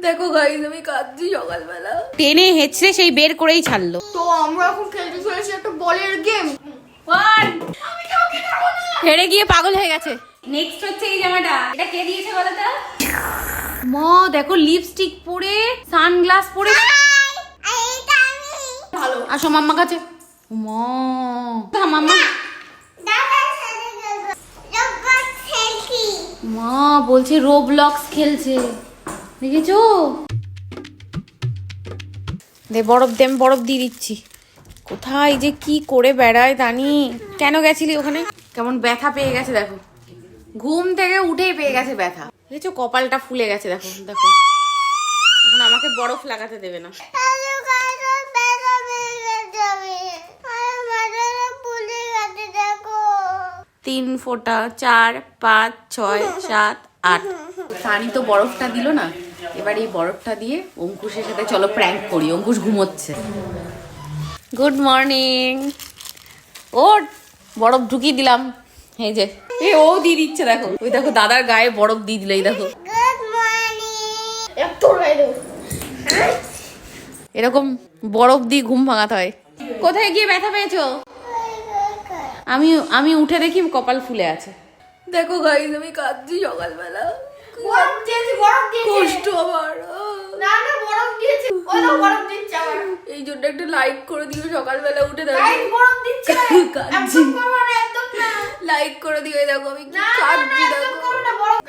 দেখো গাইস আমি কাঁদছি সকালবেলা। টেনে হেঁচড়ে সেই বের করেই ছাড়লো। তো আমরা এখন খেলতে চলেছি একটা বলের গেম। হেরে গিয়ে পাগল হয়ে গেছে। নেক্সট হচ্ছে এই জামাটা, এটা কে দিয়েছে বলো তো? মা দেখো লিপস্টিক পরে সানগ্লাস পরে ভালো আসো মাম্মা কাছে। মা মাম্মা মা বলছে রোবলক্স খেলছে, দেখেছো? দে বরফ দে, আমি বরফ দিয়ে দিচ্ছি। কোথায় যে কি করে বেড়ায় তানি। কেন গেছিলি ওখানে? কেমন ব্যথা পেয়ে গেছে দেখো, ঘুম থেকে উঠেই পেয়ে গেছে ব্যথা, দেখেছো? কপালটা ফুলে গেছে দেখো দেখো। এখন আমাকে বরফ লাগাতে দেবে না। 3 ফোঁটা, 4, 5, 6, 7, 8। সানি তো বরফটা দিল না, এবার এই বরফটা দিয়ে অঙ্কুশের সাথে চলো প্র্যাঙ্ক করি। অঙ্কুশ ঘুমোচ্ছে। Good morning. ওর বরফ ঢুকিয়ে দিলাম, এই যে ও দিয়ে দিচ্ছে দেখো। ওই দেখো দাদার গায়ে বরফ দিয়ে দিল, এই দেখো। এরকম বরফ দিয়ে ঘুম ভাঙাতে হয়। কোথায় গিয়ে ব্যথা পেয়েছো? আমি উঠে দেখি কপাল ফুলে আছে। দেখো গাইস আমি কাঁদছি সকালবেলা। কষ্ট আমার। না না বরফ দিয়েছে, ও তো বরফ দিচ্ছে আবার। এই জন্য একটা লাইক করে দিও সকালবেলা উঠে দেখো। লাইক বরফ দিচ্ছে একদম করে, একদম না লাইক করে দিও। দেখো আমি কি কাঁদছি দেখো।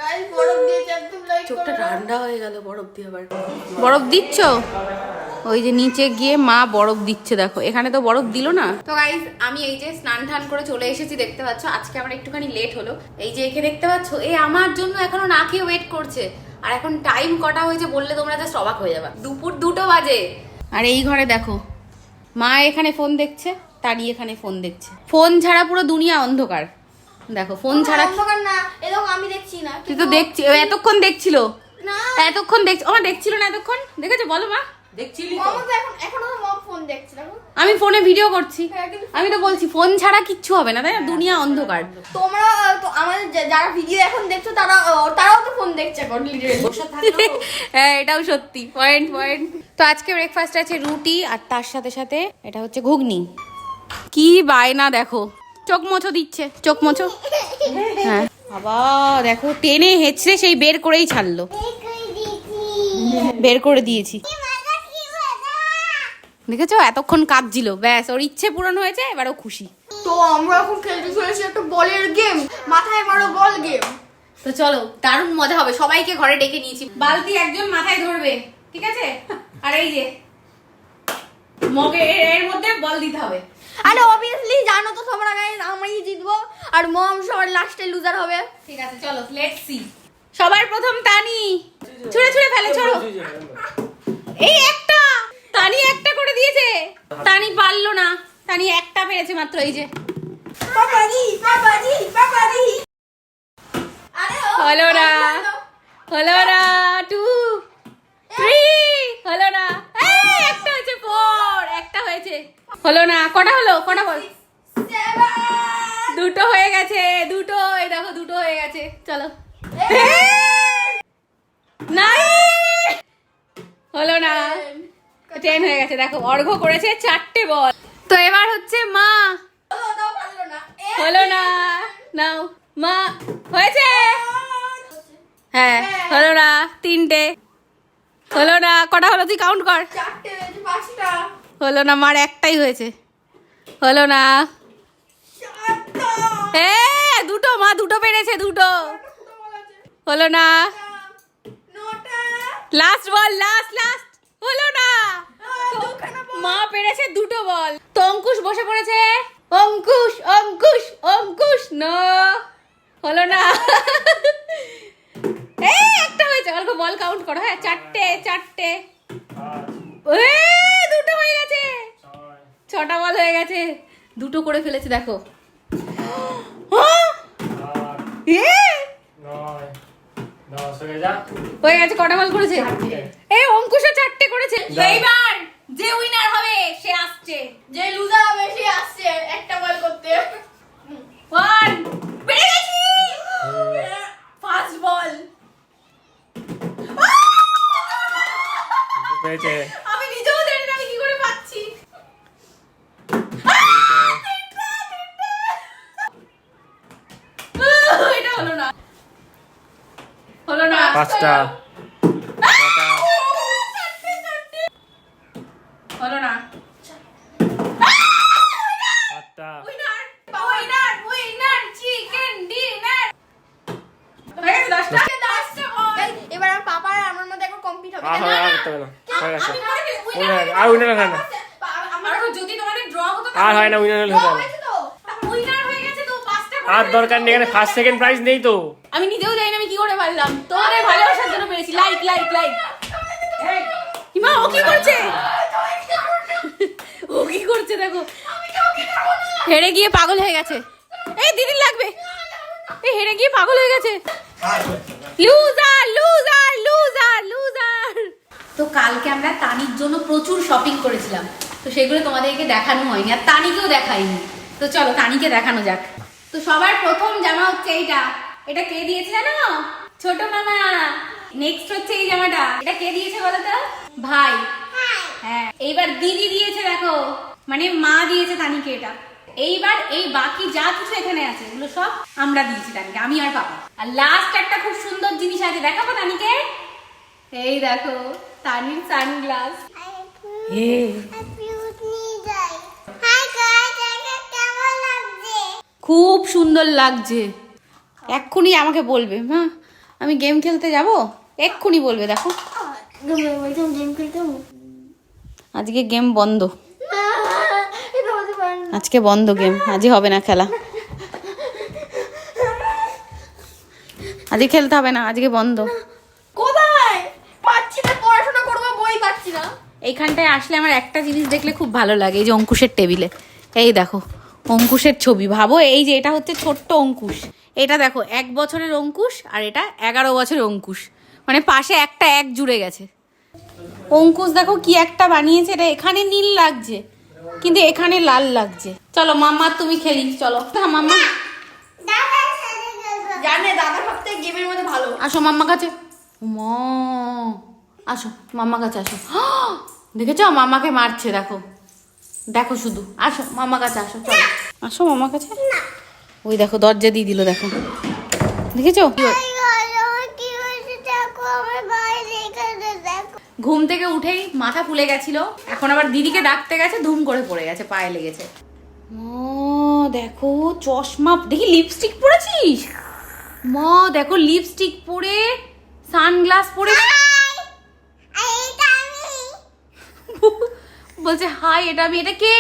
গাইস বরফ দিয়েছে একদম লাইক। চোখটা ঠান্ডা হয়ে গেল বরফ দিয়ে। আবার বরফ দিচ্ছো? ওই যে নিচে গিয়ে মা বরফ দিচ্ছে দেখো, এখানে তো বরফ দিল না। তো গাইস আমি এই যে স্নান ধান করে চলে এসেছি, দেখতে পাচ্ছ। আজকে আমার একটুখানি লেট হলো। এই যে একে দেখতে পাচ্ছ, এ আমার জন্য এখনো না খেয়ে ওয়েট করছে। আর এখন টাইম কটা হয়েছে বললে তোমরা জাস্ট অবাক হয়ে যাবে। দুপুর 2টো বাজে। আর এই ঘরে দেখো মা এখানে ফোন দেখছে, তারই এখানে ফোন দেখছে। ফোন ছাড়া পুরো দুনিয়া অন্ধকার। দেখো ফোন ছাড়া অন্ধকার না, এরকম আমি দেখছি না। তুই তো দেখছি, এতক্ষণ দেখছিল না এতক্ষণ দেখছি। ও দেখছিল না এতক্ষণ, দেখেছো? বলো মা দেখছিলি তো? মম তো এখনো তো মম ফোন দেখছে দেখো। আমি ফোনে ভিডিও করছি, আমি তো বলছি ফোন ছাড়া কিচ্ছু হবে না, তাই না? দুনিয়া অন্ধকার। তোমরা তো আমাদের যারা ভিডিও এখন দেখছো তারাও তো ফোন দেখছে এখন লিটারেলি। হ্যাঁ এটাও সত্যি, পয়েন্ট পয়েন্ট। তো আজকে ব্রেকফাস্ট আছে রুটি, আর তার সাথে সাথে এটা হচ্ছে ঘুগনি। কি বায়না দেখো, চোখ মোছো দিচ্ছে, চোখ মোছো। হ্যাঁ বাবা দেখো টেনে হেঁচড়ে সেই বের করেই ছাড়লো। বের করে দিয়েছি, দেখেছো? এতক্ষণ কাঁদছিল, ব্যাস ওর ইচ্ছে পূরণ হয়েছে, এবার ও খুশি। তো আমরা এখন খেলতে চলেছি একটা বলের গেম, মাথায় মারো বল গেম। তো চলো, দারুণ মজা হবে। সবাইকে ঘরে ডেকে নিয়েছি। বালতি একজন মাথায় ধরবে, ঠিক আছে? আর এই যে মগে এর মধ্যে বল দিতে হবে। আরে অবভিয়াসলি জানো তো তোমরা গাইস আমরাই জিতবো, আর মম সবার লাস্টে লুজার হবে। ঠিক আছে চলো লেটস সি। সবার প্রথম তানি ছুঁড়ে ছুঁড়ে ফেলে, ছোড়ো। এই একটা, তানি একটা করে দিয়েছে। তানি পারলো না, তানি একটা পেরেছে মাত্র। এই যে পাপাজি পাপাজি পাপাজি। আরে হলো না, হলো না। 2, 3 হলো না। এই একটা হয়েছে, 4 একটা হয়েছে। হলো না। কটা হলো? কটা বল? 7 দুটো হয়ে গেছে, দুটো। এই দেখো দুটো হয়ে গেছে। চলো। নাই হলো না, 10 হয়ে গেছে। দেখো অর্ঘ করেছে 4টে বল। তো এবার হচ্ছে মা। হলো না, নাও মা। হয়েছে? হ্যাঁ হলো না, 3টে হলো না। কটা হলো তুই কাউন্ট কর। 4টে 5টা হলো না, মার একটাই হয়েছে। হলো না। দুটো, মা দুটো পেরেছে, দুটো। হলো না। 9টা লাস্ট বল, লাস্ট লাস্ট। হলো না, মা পেরেছে 2টো বল। তো অঙ্কুশ বসে পড়েছে। অঙ্কুশ অঙ্কুশ অঙ্কুশ না, হলো না। এই একটা হয়েছে। অল্প বল কাউন্ট করো। হ্যাঁ 4টে 4টে। দুটো হয়ে গেছে, 6টা বল হয়ে গেছে। দুটো করে ফেলেছে দেখো। হয়ে গেছে। কটা বল করেছে? এই অঙ্কুশও 4টে করেছে। এইবার যে উইনার হবে সে আসছে, যে লুজার হবে সে আসছে একটা বল করতে। 1 পেরে গেছি। ফার্স্ট বল। পেয়েছে। আমি নিজেও জানি না আমি কি করে পাচ্ছি। এটা হলো না, হলো না। 5টা, 6টা, হলো না। 7টা। Winner, winner, winner, chicken dinner. হয়ে গেছে 10টা। 10টা বল। এবার আমার পাপা আর আমার মধ্যে একবার কমপ্লিট হবে। আর হবে না, করতে হবে না। হয়ে গেছে। আমি করে দিই, উইনার উইনার। আর উইনার হয় না। আর যদি তোমাদের ড্র হতো আর হয় না, উইনার হলে হবে না। উইনার হয়ে গেছে তো 5টা করে আর দিয়েছি। দরকার নেই, এখানে ফার্স্ট সেকেন্ড প্রাইজ নেই তো। আমি নিজেও জানি না আমি কি করে পারলাম। তোমাদের ভালোবাসার জন্য পেরেছি। Like like like. হিমা ও কি করছে? ও কি করছে দেখো। হেরে গিয়ে পাগল হয়ে গেছে। এই দিদির লাগবে। এই হেরে গিয়ে পাগল হয়ে গেছে। Loser loser loser loser. তো কালকে আমরা তানির জন্য প্রচুর শপিং করেছিলাম, তো সেগুলো তোমাদেরকে দেখানো হয়নি আর তানিকেও দেখাইনি। তো চলো তানিকে দেখানো যাক। তো সবার প্রথম জামা হচ্ছে এইটা। এটা কে দিয়েছে জানো? ছোট মামা। নেক্সট হচ্ছে এই জামাটা। এটা কে দিয়েছে বলো তো? ভাই। হ্যাঁ। এইবার দিদি দিয়েছে দেখো, মানে মা দিয়েছে তানিকে এটা। এইবার এই বাকি যা কিছু এখানে আছে এগুলো সব আমরা দিয়েছি তানিকে, আমি আর পাপা। আর লাস্ট একটা খুব সুন্দর জিনিস আছে, দেখাবো তানিকে। এই দেখো তানির সানগ্লাস। খুব সুন্দর লাগছে। এক্ষুনি আমাকে বলবে মা আমি গেম খেলতে যাব, এক্ষুনি বলবে। দেখো আজকে গেম বন্ধ, আজকে বন্ধ গেম, আজই হবে না খেলা, আজকে খেলতে হবে না, আজকে বন্ধ। কোথায় পাচ্ছি না, পড়াশোনা করবো বই পাচ্ছি না। এইখানটায় আসলে আমার একটা জিনিস দেখলে খুব ভালো লাগে, এই যে অঙ্কুশের টেবিলে এই দেখো অঙ্কুশের ছবি। ভাবো এই যে এটা হচ্ছে ছোট্ট অঙ্কুশ, এটা দেখো 1 বছরের অঙ্কুশ আর এটা 11 বছরের অঙ্কুশ, মানে পাশে একটা 1 জুড়ে গেছে। অঙ্কুশ দেখো কি একটা বানিয়েছে, এটা এখানে নীল লাগছে কিন্তু এখানে লাল লাগছে। চলো মাম্মা তুমি খেলি, চলো। হ্যাঁ মাম্মা জানে দাদা সবথেকে গেমের মধ্যে ভালো। আসো মাম্মা কাছে, মা আসো মাম্মা কাছে আসো। দেখেছো মাম্মাকে মারছে, দেখো দেখো শুধু। আসো মাম্মা কাছে আসো, চলো আসো মাম্মা কাছে। ওই দেখো দরজা দিয়ে দিল, দেখো দেখেছো? ঘুম থেকে উঠেই মাথা ফুলে গেছিল, এখন আবার দিদিকে ডাকতে গেছে, ধুম করে পড়ে গেছে, পায়ে লেগেছে। ও দেখো চশমা, দেখি লিপস্টিক পরেছিস মা, দেখো লিপস্টিক পরে সানগ্লাস পরে বলছে হাই এটা আমি। এটা কে?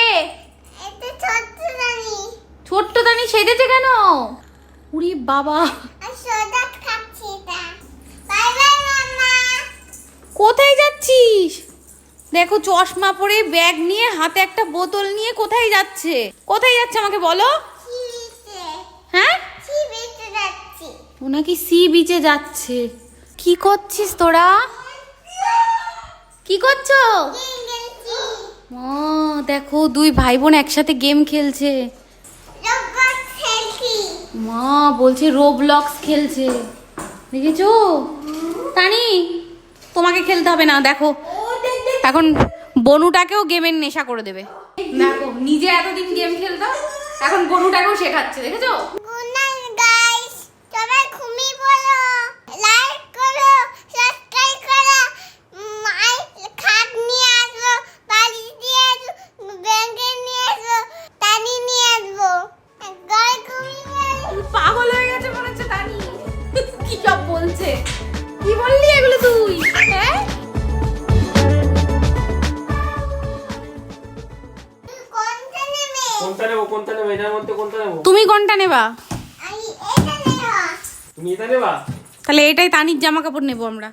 ছোট্ট দানি সেজেছে কেন? উরি বাবা, কোথায় যাচ্ছিস? দেখো চশমা পরে ব্যাগ নিয়ে হাতে একটা বোতল নিয়ে কোথায় যাচ্ছে? কোথায় যাচ্ছে আমাকে বলো? হ্যাঁ ও নাকি সি বিচে যাচ্ছে। কি করছিস তোরা? কি করছো? দেখো 2 ভাই বোন একসাথে গেম খেলছে। মা বলছে রোবলক্স খেলছে, দেখেছো? তানি তোমাকে খেলতে হবে না, দেখো এখন বনুটাকেও গেমের নেশা করে দেবে। দেখো নিজে এতদিন গেম খেলতো, এখন বনুটাকেও শেখাচ্ছে, দেখেছো? পাগল হয়ে গেছে মনে হচ্ছে তানি, কি সব বলছে। কি বললি এগুলো তুই? হ্যাঁ কোনটা নেবো, কোনটা নেবো, এটার মধ্যে কোনটা নেবো? তুমি কোনটা নেবা? তুমি এটা নেবা? তাহলে এটাই তানির জামা কাপড় নেবো আমরা।